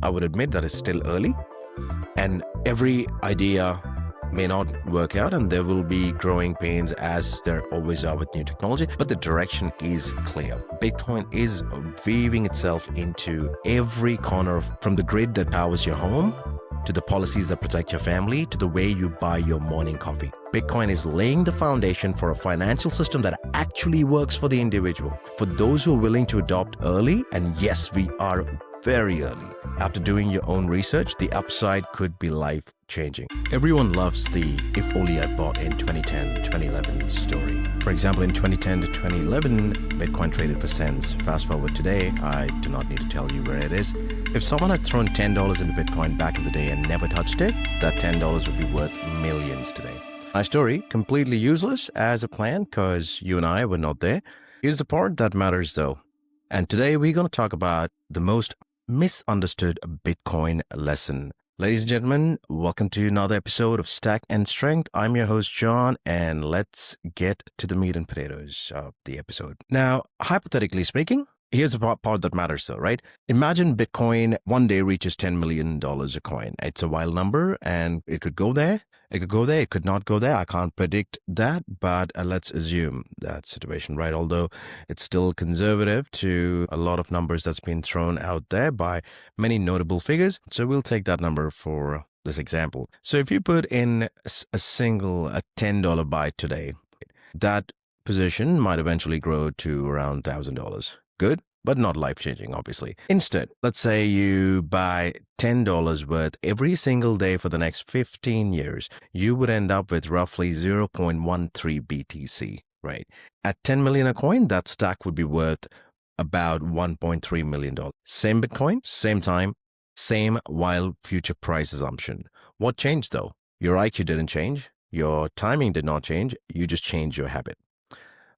I would admit that it's still early and every idea may not work out and there will be growing pains as there always are with new technology, but the direction is clear. Bitcoin is weaving itself into every corner from the grid that powers your home to the policies that protect your family to the way you buy your morning coffee. Bitcoin is laying the foundation for a financial system that actually works for the individual, for those who are willing to adopt early. And yes, we are very early. After doing your own research, the upside could be life-changing. Everyone loves the "if only I bought in 2010, 2011" story. For example, in 2010 to 2011, Bitcoin traded for cents. Fast forward today, I do not need to tell you where it is. If someone had thrown $10 into Bitcoin back in the day and never touched it, that $10 would be worth millions today. My story, completely useless as a plan because you and I were not there. Here's the part that matters though. And today we're going to talk about the most misunderstood Bitcoin lesson. Ladies and gentlemen, welcome to another episode of Stack and Strength. I'm your host, John, and let's get to the meat and potatoes of the episode. Now, hypothetically speaking, here's the part that matters though, right? Imagine Bitcoin one day reaches $10 million a coin. It's a wild number and it could go there. It could go there. It could not go there. I can't predict that, but let's assume that situation, right? Although it's still conservative to a lot of numbers that's been thrown out there by many notable figures. So we'll take that number for this example. So if you put in a $10 buy today, that position might eventually grow to around $1,000. Good, but not life-changing, obviously. Instead, let's say you buy $10 worth every single day for the next 15 years. You would end up with roughly 0.13 BTC, right? At 10 million a coin, that stack would be worth about $1.3 million. Same Bitcoin, same time, same wild future price assumption. What changed though? Your IQ didn't change. Your timing did not change. You just changed your habit.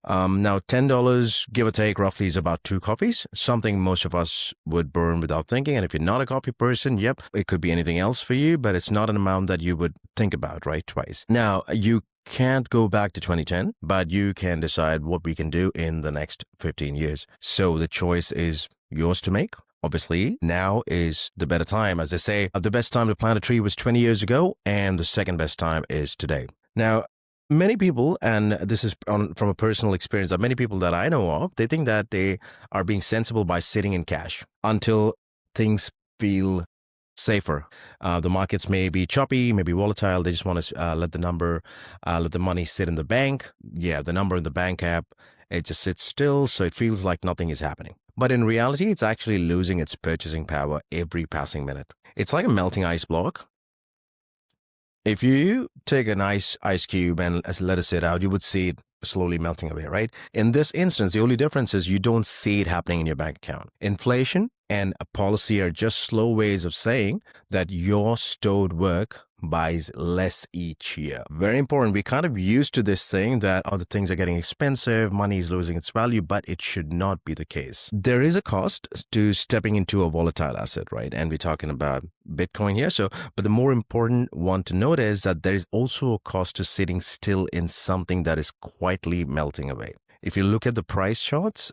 Now, $10, give or take, roughly is about 2 coffees, something most of us would burn without thinking. And if you're not a coffee person, yep, it could be anything else for you, but it's not an amount that you would think about, right, twice. Now, you can't go back to 2010, but you can decide what we can do in the next 15 years. So the choice is yours to make. Obviously, now is the better time. As they say, the best time to plant a tree was 20 years ago, and the second best time is today. Now, many people, and this is from a personal experience, that many people that I know of, they think that they are being sensible by sitting in cash until things feel safer. The markets may be choppy, may be volatile. They just want to let the money sit in the bank. Yeah, the number in the bank app, it just sits still, so it feels like nothing is happening. But in reality, it's actually losing its purchasing power every passing minute. It's like a melting ice block. If you take an ice cube and let it sit out, you would see it slowly melting away, right? In this instance, the only difference is you don't see it happening in your bank account. Inflation and a policy are just slow ways of saying that your stored work buys less each year. Very important. We're kind of used to this thing that other things are getting expensive, money is losing its value, but it should not be the case. There is a cost to stepping into a volatile asset, right? And we're talking about Bitcoin here. But the more important one to note is that there is also a cost to sitting still in something that is quietly melting away. If you look at the price charts,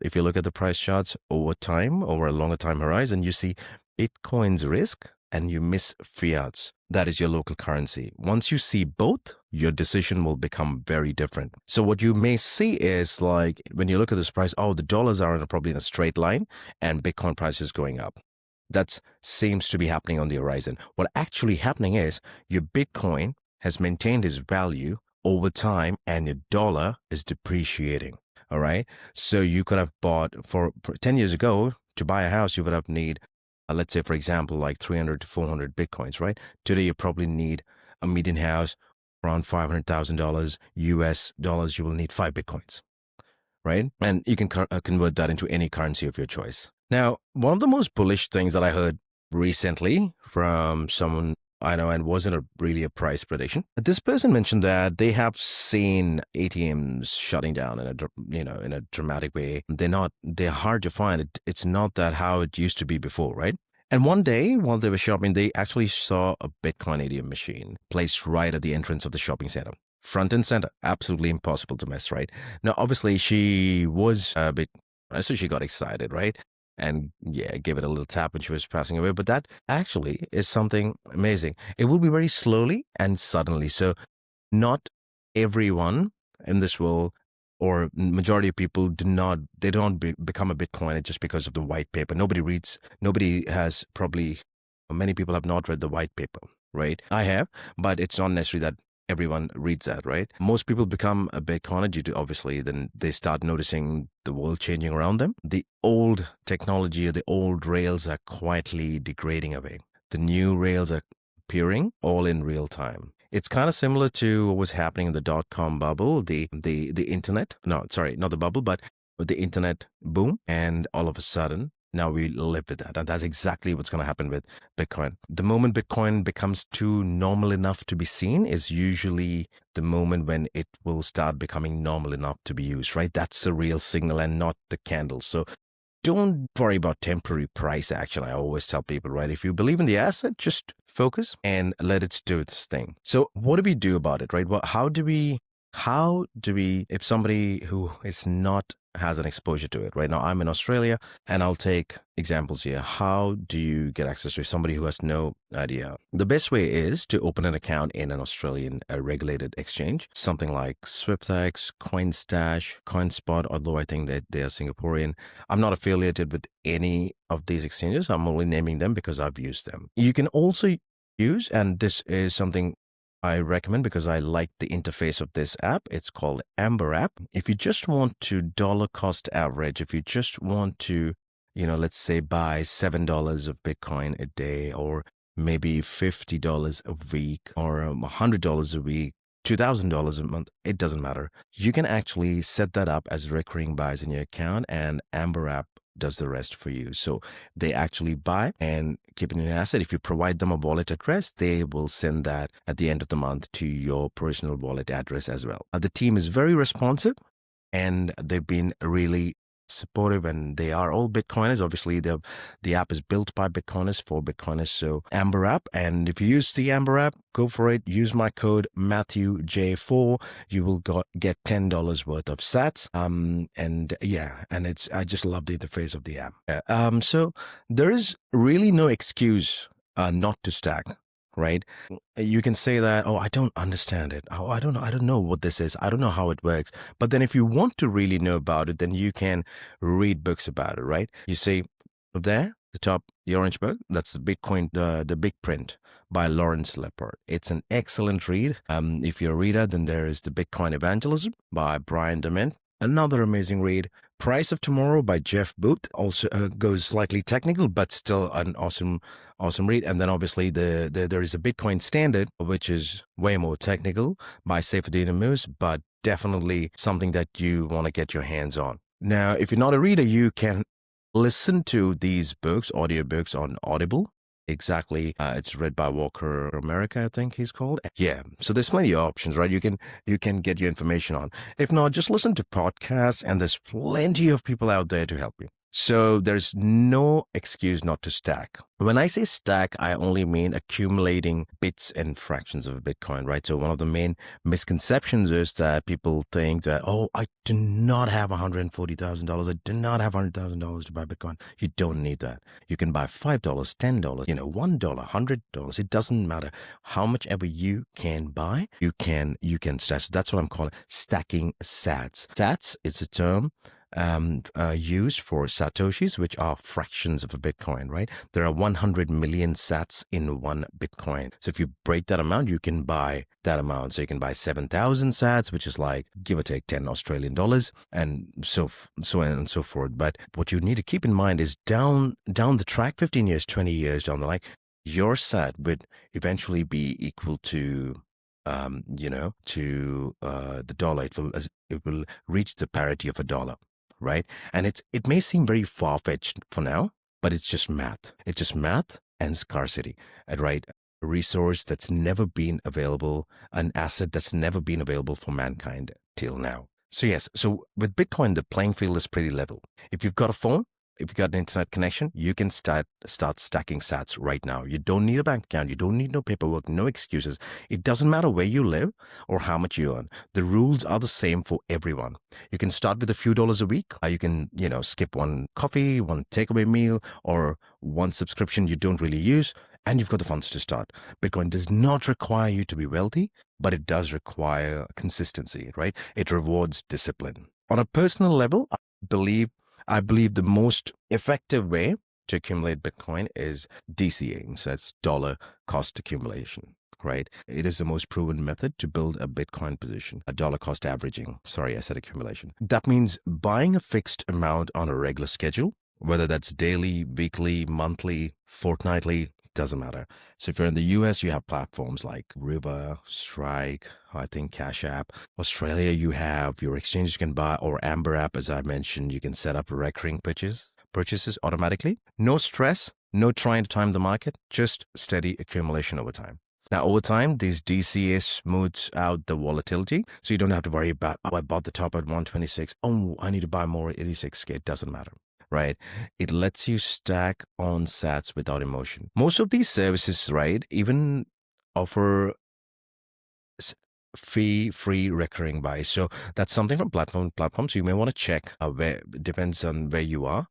over time, over a longer time horizon, you see Bitcoin's risk and you miss fiat's. That is your local currency. Once you see both, your decision will become very different. So what you may see is like when you look at this price, the dollars are probably in a straight line and Bitcoin price is going up. That seems to be happening on the horizon. What actually happening is your Bitcoin has maintained its value over time and your dollar is depreciating. All right. So you could have bought for 10 years ago to buy a house, you would have need, let's say, for example, like 300 to 400 Bitcoins, right? Today, you probably need a median house around $500,000 US dollars. You will need 5 Bitcoins, right? And you can convert that into any currency of your choice. Now, one of the most bullish things that I heard recently from someone I know, and wasn't really a price prediction. This person mentioned that they have seen ATMs shutting down in a dramatic way. They're hard to find. It's not that how it used to be before, right? And one day while they were shopping, they actually saw a Bitcoin ATM machine placed right at the entrance of the shopping center. Front and center, absolutely impossible to miss, right? Now, obviously she was a bit, so she got excited, right? and yeah, gave it a little tap when she was passing away. But that actually is something amazing. It will be very slowly and suddenly. So not everyone in this world, or majority of people, they don't become a Bitcoiner just because of the white paper. Nobody has probably, many people have not read the white paper, right? I have, but it's not necessary that everyone reads that, right? Most people become a Bitcoiner due to, obviously, then they start noticing the world changing around them. The old technology or the old rails are quietly degrading away. The new rails are appearing all in real time. It's kind of similar to what was happening in the dot-com bubble, the internet. No, sorry, not the bubble, but the internet boom. And all of a sudden, now we live with that. And that's exactly what's going to happen with Bitcoin. The moment Bitcoin becomes too normal enough to be seen is usually the moment when it will start becoming normal enough to be used, right? That's the real signal and not the candle. So don't worry about temporary price action. I always tell people, right? If you believe in the asset, just focus and let it do its thing. So what do we do about it, right? Well, how do we, if somebody who is not has an exposure to it? Right now, I'm in Australia, and I'll take examples here. How do you get access to somebody who has no idea? The best way is to open an account in an Australian regulated exchange, something like SwiftX, CoinStash, CoinSpot, although I think that they are Singaporean. I'm not affiliated with any of these exchanges. I'm only naming them because I've used them. You can also use, and this is something I recommend because I like the interface of this app. It's called Amber app. If you just want to dollar cost average, if you just want to, let's say buy $7 of Bitcoin a day, or maybe $50 a week, or $100 a week, $2,000 a month, it doesn't matter. You can actually set that up as recurring buys in your account, and Amber app does the rest for you. So they actually buy and keep it in an asset. If you provide them a wallet address, they will send that at the end of the month to your personal wallet address as well. The team is very responsive, and they've been really supportive, and they are all Bitcoiners. Obviously, the app is built by Bitcoiners for Bitcoiners. So Amber app, and if you use the Amber app, go for it. Use my code MatthewJ4. You will get $10 worth of sats. And I just love the interface of the app. So there is really no excuse not to stack. Right? You can say that, oh, I don't understand it. Oh, I don't know what this is. I don't know how it works. But then if you want to really know about it, then you can read books about it, right? You see up there, the top, the orange book, that's the Bitcoin, the big print by Lawrence Lepard. It's an excellent read. If you're a reader, then there is the Bitcoin Evangelism by Brian Dement. Another amazing read, Price of Tomorrow by Jeff Booth, also goes slightly technical, but still an awesome read. And then obviously there is a Bitcoin Standard, which is way more technical, by Saifedean Ammous, but definitely something that you want to get your hands on. Now, if you're not a reader, you can listen to these books, audiobooks on Audible. Exactly. It's read by Walker America, I think he's called. Yeah. So there's plenty of options, right? You can get your information on. If not, just listen to podcasts, and there's plenty of people out there to help you. So there's no excuse not to stack. When I say stack, I only mean accumulating bits and fractions of a Bitcoin, right? So one of the main misconceptions is that people think that, oh, I do not have $140,000. I do not have $100,000 to buy Bitcoin. You don't need that. You can buy $5, $10, $1, $100. It doesn't matter. How much ever you can buy, you can stack. So that's what I'm calling stacking sats. Sats is a term used for satoshis, which are fractions of a Bitcoin, right? There are 100 million sats in one Bitcoin. So if you break that amount, you can buy that amount. So you can buy 7,000 sats, which is like, give or take, 10 Australian dollars, and so on and so forth. But what you need to keep in mind is down the track, 15 years, 20 years down the line, your sat would eventually be equal to the dollar. It will reach the parity of a dollar. Right? And it may seem very far-fetched for now, but it's just math. It's just math and scarcity, right? A resource that's never been available, an asset that's never been available for mankind till now. So yes, so with Bitcoin, the playing field is pretty level. If you've got a phone, if you got an internet connection, you can start stacking sats right now. You don't need a bank account. You don't need no paperwork, no excuses. It doesn't matter where you live or how much you earn. The rules are the same for everyone. You can start with a few dollars a week. You can, skip one coffee, one takeaway meal, or one subscription you don't really use, and you've got the funds to start. Bitcoin does not require you to be wealthy, but it does require consistency, right? It rewards discipline. On a personal level, I believe the most effective way to accumulate Bitcoin is DCA, so that's dollar cost accumulation, right? It is the most proven method to build a Bitcoin position, a dollar cost averaging. Sorry, I said accumulation. That means buying a fixed amount on a regular schedule, whether that's daily, weekly, monthly, fortnightly, doesn't matter. So if you're in the US, you have platforms like River, Strike, I think Cash App. Australia, you have your exchange you can buy, or Amber app, as I mentioned, you can set up recurring purchases automatically. No stress, no trying to time the market, just steady accumulation over time. Now, over time, these DCA smooths out the volatility, so you don't have to worry about, I bought the top at 126. Oh, I need to buy more at 86. It doesn't matter. Right? It lets you stack on sats without emotion. Most of these services, right, even offer fee-free recurring buys. So that's something from platforms. You may want to check where it depends on where you are,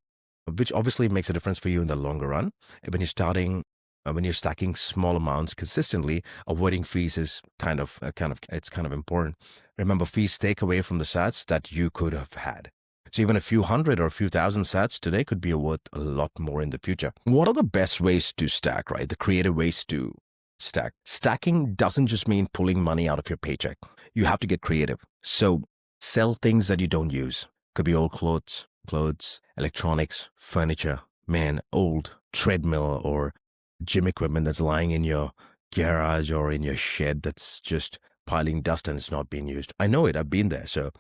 which obviously makes a difference for you in the longer run. When you're stacking small amounts consistently, avoiding fees is kind of important. Remember, fees take away from the sats that you could have had. So even a few hundred or a few thousand sats today could be worth a lot more in the future. What are the best ways to stack, right? The creative ways to stack. Stacking doesn't just mean pulling money out of your paycheck. You have to get creative. So sell things that you don't use. Could be old clothes, electronics, furniture, old treadmill or gym equipment that's lying in your garage or in your shed that's just piling dust and it's not being used. I know it. I've been there. So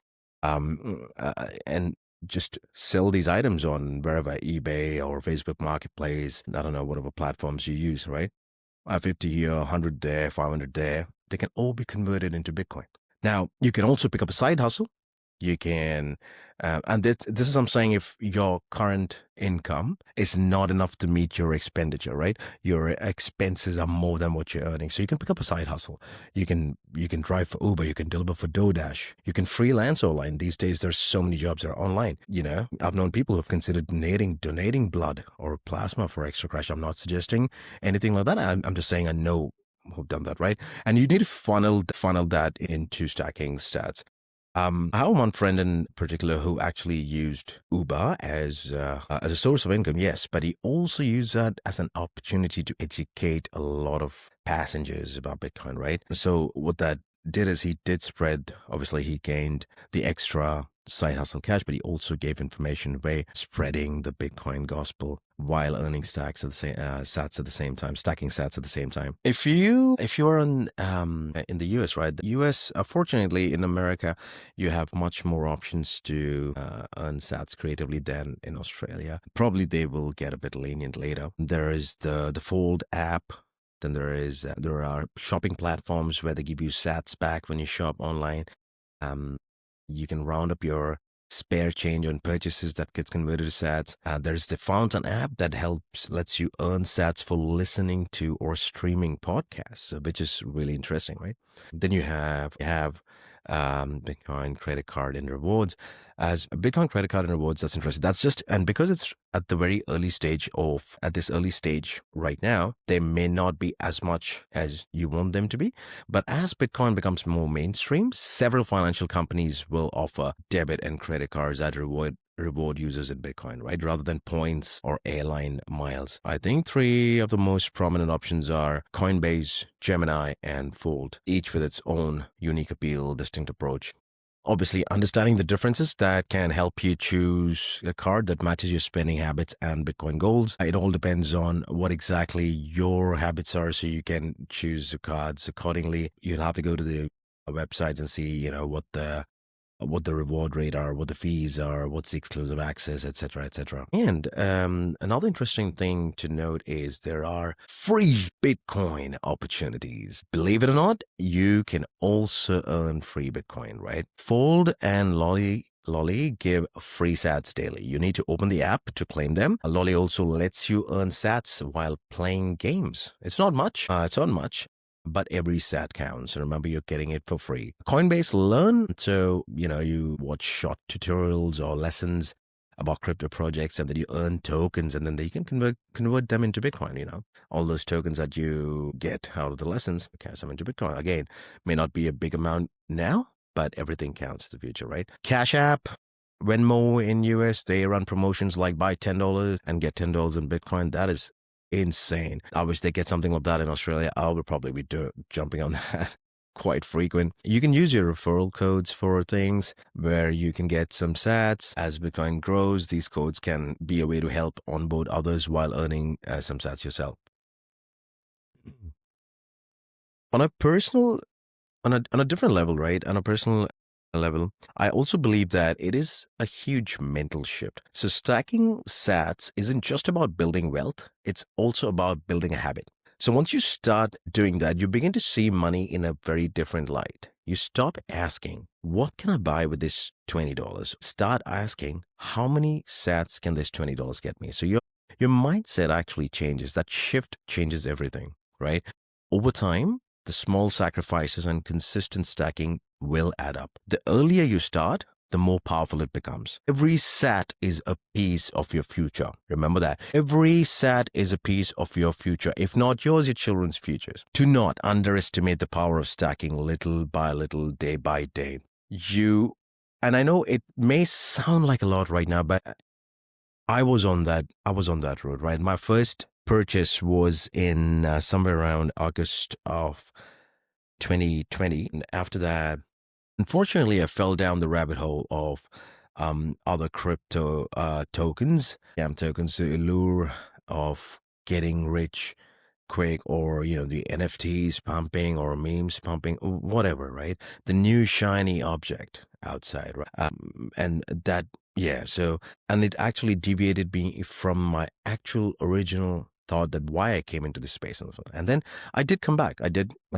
and just sell these items on wherever, eBay or Facebook Marketplace, I don't know, whatever platforms you use, right? 50 here, 100 there, 500 there. They can all be converted into Bitcoin. Now, you can also pick up a side hustle. You can, and this is I'm saying, if your current income is not enough to meet your expenditure, right? Your expenses are more than what you're earning. So you can pick up a side hustle. You can drive for Uber. You can deliver for DoorDash. You can freelance online. These days, there's so many jobs that are online. I've known people who've considered donating blood or plasma for extra cash. I'm not suggesting anything like that. I'm just saying I know who've done that, right? And you need to funnel that into stacking stats. I have one friend in particular who actually used Uber as a source of income, yes, but he also used that as an opportunity to educate a lot of passengers about Bitcoin, right? So what that did is he did spread, obviously he gained the extra side hustle cash, but he also gave information way spreading the Bitcoin gospel while earning sats at the same time, stacking sats at the same time. If you are in the US, right? The US, fortunately, in America, you have much more options to earn sats creatively than in Australia. Probably they will get a bit lenient later. There is the Fold app. Then there are shopping platforms where they give you sats back when you shop online. You can round up your spare change on purchases that gets converted to sats. There's the Fountain app that lets you earn sats for listening to or streaming podcasts, which is really interesting, right? Then you have Bitcoin credit card and rewards. As a Bitcoin credit card and rewards, that's interesting. And because it's at this early stage right now, they may not be as much as you want them to be. But as Bitcoin becomes more mainstream, several financial companies will offer debit and credit cards that reward users in Bitcoin, right? Rather than points or airline miles. I think 3 of the most prominent options are Coinbase, Gemini, and Fold, each with its own unique appeal, distinct approach. Obviously, understanding the differences that can help you choose a card that matches your spending habits and Bitcoin goals. It all depends on what exactly your habits are, so you can choose the cards accordingly. You'll have to go to the websites and see, what the reward rate are, what the fees are, what's the exclusive access, etc., etc. And another interesting thing to note is there are free Bitcoin opportunities. Believe it or not, you can also earn free Bitcoin, right? Fold and Lolly give free sats daily. You need to open the app to claim them. Lolly also lets you earn sats while playing games. It's not much. But every sat counts. Remember, you're getting it for free. Coinbase Learn. So, you watch short tutorials or lessons about crypto projects, and then you earn tokens, and then you can convert them into Bitcoin. All those tokens that you get out of the lessons, cash them into Bitcoin. Again, may not be a big amount now, but everything counts in the future, right? Cash App, Venmo in US, they run promotions like buy $10 and get $10 in Bitcoin. That is insane. I wish they get something like that in Australia. I would probably be jumping on that quite frequent. You can use your referral codes for things where you can get some sats. As Bitcoin grows, these codes can be a way to help onboard others while earning some sats yourself. On a personal, on a different level, right? On a personal level, I also believe that it is a huge mental shift. So stacking sats isn't just about building wealth, it's also about building a habit. So once you start doing that, you begin to see money in a very different light. You stop asking, what can I buy with this $20? Start asking, how many sats can this $20 get me? So your mindset actually changes. That shift changes everything, right? Over time, the small sacrifices and consistent stacking will add up. The earlier you start, the more powerful it becomes. Every sat is a piece of your future. Remember that. Every sat is a piece of your future. If not yours, your children's futures. Do not underestimate the power of stacking little by little, day by day. And I know it may sound like a lot right now, but I was on that road, right? My first purchase was in somewhere around August of 2020. And after that, unfortunately, I fell down the rabbit hole of other crypto tokens, scam tokens, the allure of getting rich quick, or the NFTs pumping or memes pumping, whatever, right? The new shiny object outside, right? And that, yeah. So, and it actually deviated me from my actual original thought that why I came into this space, and then I did come back. I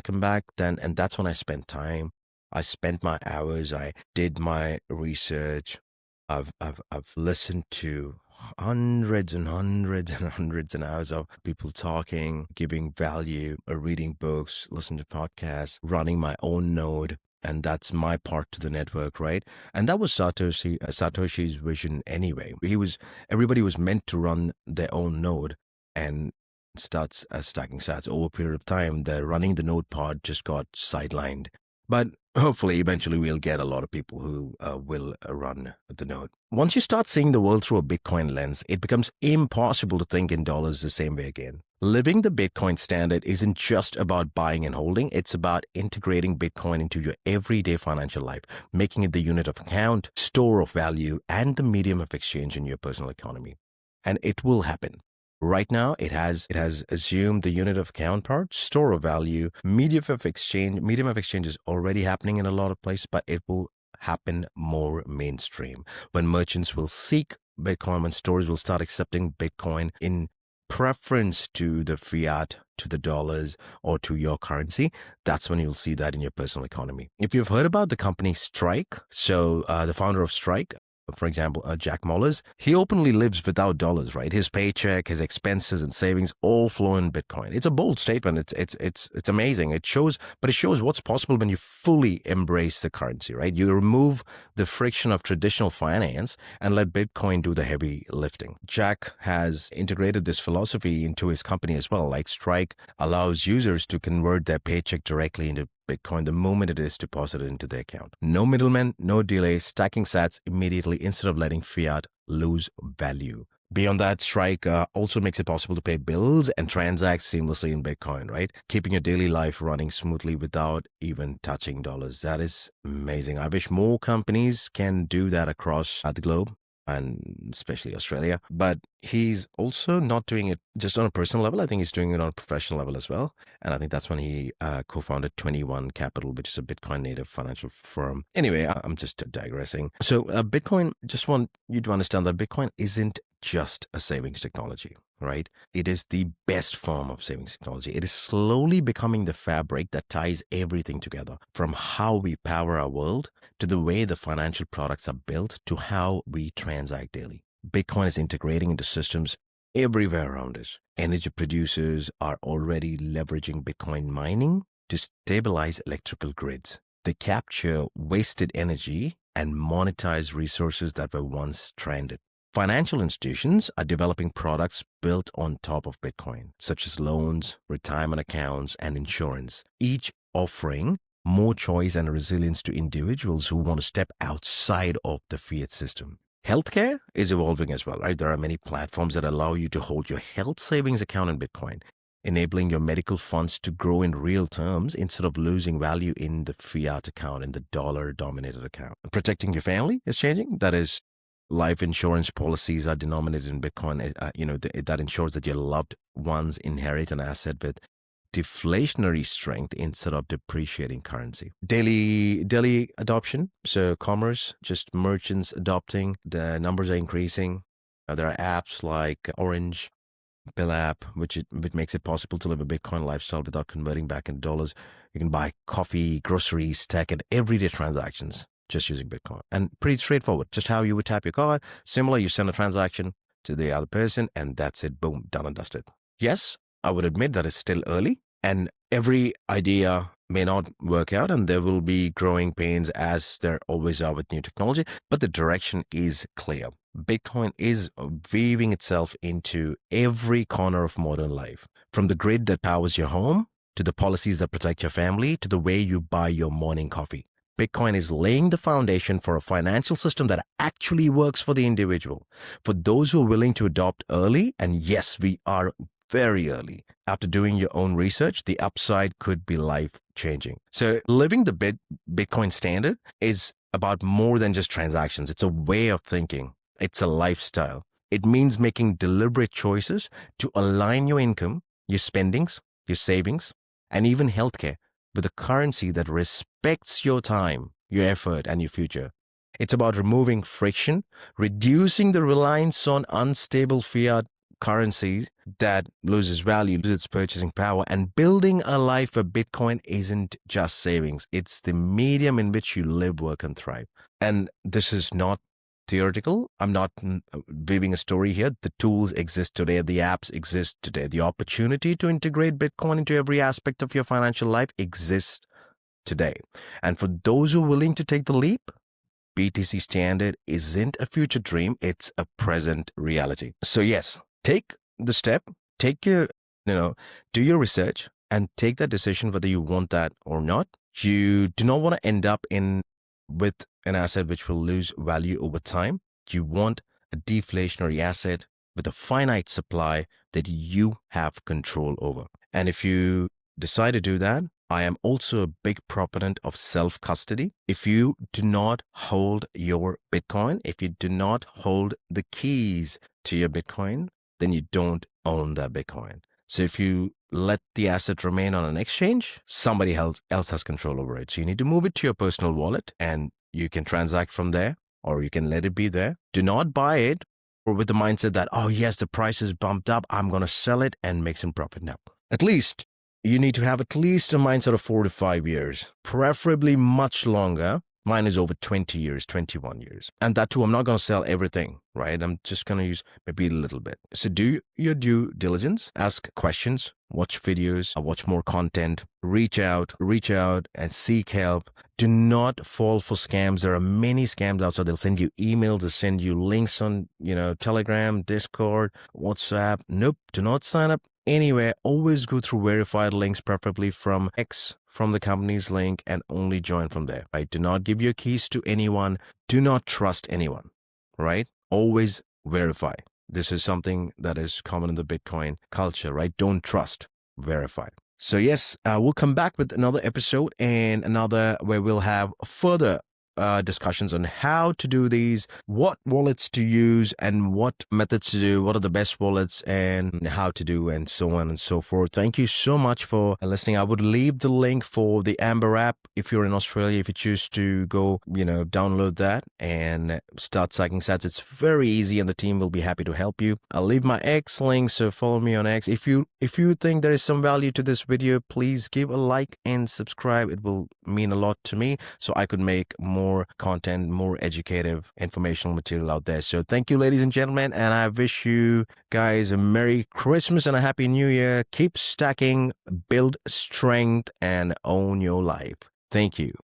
come back then, and that's when I spent time. I spent my hours. I did my research. I've listened to hundreds and hundreds and hundreds and hours of people talking, giving value, reading books, listening to podcasts, running my own node. And that's my part to the network, right? And that was Satoshi's vision anyway. Everybody was meant to run their own node and starts stacking sats. Over a period of time, the running the node part just got sidelined. But hopefully, eventually, we'll get a lot of people who will run the node. Once you start seeing the world through a Bitcoin lens, it becomes impossible to think in dollars the same way again. Living the Bitcoin standard isn't just about buying and holding. It's about integrating Bitcoin into your everyday financial life, making it the unit of account, store of value, and the medium of exchange in your personal economy. And it will happen. Right now, it has assumed the unit of account part, store of value, medium of exchange. Medium of exchange is already happening in a lot of places, but it will happen more mainstream when merchants will seek Bitcoin, when stores will start accepting Bitcoin in preference to the fiat, to the dollars, or to your currency. That's when you'll see that in your personal economy. If you've heard about the company Strike, so the founder of Strike, for example, Jack Mollers, he openly lives without dollars, right? His paycheck, his expenses and savings all flow in Bitcoin. It's a bold statement. It's amazing. It shows what's possible when you fully embrace the currency, right? You remove the friction of traditional finance and let Bitcoin do the heavy lifting. Jack has integrated this philosophy into his company as well. Like Strike allows users to convert their paycheck directly into Bitcoin the moment it is deposited into their account. No middleman, no delay, stacking sats immediately instead of letting fiat lose value. Beyond that, Strike also makes it possible to pay bills and transact seamlessly in Bitcoin, right? Keeping your daily life running smoothly without even touching dollars. That is amazing. I wish more companies can do that across the globe, and especially Australia. But he's also not doing it just on a personal level. I think he's doing it on a professional level as well. And I think that's when he co-founded 21 Capital, which is a Bitcoin native financial firm. Anyway, I'm just digressing. So Bitcoin, just want you to understand that Bitcoin isn't just a savings technology. right? It is the best form of savings technology. It is slowly becoming the fabric that ties everything together, from how we power our world to the way the financial products are built to how we transact daily. Bitcoin is integrating into systems everywhere around us. Energy producers are already leveraging Bitcoin mining to stabilize electrical grids. They capture wasted energy and monetize resources that were once stranded. Financial institutions are developing products built on top of Bitcoin, such as loans, retirement accounts, and insurance, each offering more choice and resilience to individuals who want to step outside of the fiat system. Healthcare is evolving as well, right? There are many platforms that allow you to hold your health savings account in Bitcoin, enabling your medical funds to grow in real terms instead of losing value in the fiat account, in the dollar dominated account. Protecting your family is changing. That is, life insurance policies are denominated in Bitcoin. That ensures that your loved ones inherit an asset with deflationary strength instead of depreciating currency. Daily adoption. So commerce, just merchants adopting, the numbers are increasing. There are apps like Orange Bill app, which makes it possible to live a Bitcoin lifestyle without converting back into dollars. You can buy coffee, groceries, tech, and everyday transactions just using Bitcoin. And pretty straightforward, just how you would tap your card. Similar, you send a transaction to the other person, and that's it. Boom, done and dusted. Yes, I would admit that it's still early, and every idea may not work out, and there will be growing pains as there always are with new technology, but the direction is clear. Bitcoin is weaving itself into every corner of modern life, from the grid that powers your home, to the policies that protect your family, to the way you buy your morning coffee. Bitcoin is laying the foundation for a financial system that actually works for the individual. For those who are willing to adopt early, and yes, we are very early. After doing your own research, the upside could be life-changing. So living the Bitcoin standard is about more than just transactions. It's a way of thinking. It's a lifestyle. It means making deliberate choices to align your income, your spendings, your savings, and even healthcare with a currency that respects your time, your effort, and your future. It's about removing friction, reducing the reliance on unstable fiat currencies that loses value, loses its purchasing power, and building a life where Bitcoin isn't just savings. It's the medium in which you live, work, and thrive. And this is not theoretical. I'm not weaving a story here. The tools exist today. The apps exist today. The opportunity to integrate Bitcoin into every aspect of your financial life exists today. And for those who are willing to take the leap, BTC Standard isn't a future dream. It's a present reality. So yes, take the step, do your research and take that decision whether you want that or not. You do not want to end up with an asset which will lose value over time. You want a deflationary asset with a finite supply that you have control over. And if you decide to do that, I am also a big proponent of self-custody. If you do not hold your Bitcoin, if you do not hold the keys to your Bitcoin, then you don't own that Bitcoin. So if you let the asset remain on an exchange, somebody else has control over it. So you need to move it to your personal wallet and you can transact from there, or you can let it be there. Do not buy it or with the mindset that, oh yes, the price is bumped up, I'm going to sell it and make some profit. No. At least you need to have at least a mindset of 4 to 5 years, preferably much longer. Mine is over 20 years, 21 years. And that too, I'm not going to sell everything, right? I'm just going to use maybe a little bit. So do your due diligence, ask questions, watch videos, watch more content, reach out and seek help. Do not fall for scams. There are many scams out there. They'll send you emails, they'll send you links on, Telegram, Discord, WhatsApp. Nope, do not sign up anywhere. Always go through verified links, preferably from from the company's link, and only join from there, right? Do not give your keys to anyone. Do not trust anyone, right? Always verify. This is something that is common in the Bitcoin culture, right? Don't trust, verify. So yes, we'll come back with another episode and another where we'll have further discussions on how to do these, what wallets to use, and what methods to do, what are the best wallets, and how to do, and so on and so forth. Thank you so much for listening. I would leave the link for the Amber app if you're in Australia, if you choose to go, download that and start stacking sats. It's very easy, and the team will be happy to help you. I'll leave my X link, so follow me on X. If you think there is some value to this video, please give a like and subscribe. It will mean a lot to me, so I could make more content, more educative, informational material out there. So thank you, ladies and gentlemen, and I wish you guys a Merry Christmas and a Happy New Year. Keep stacking, build strength, and own your life. Thank you.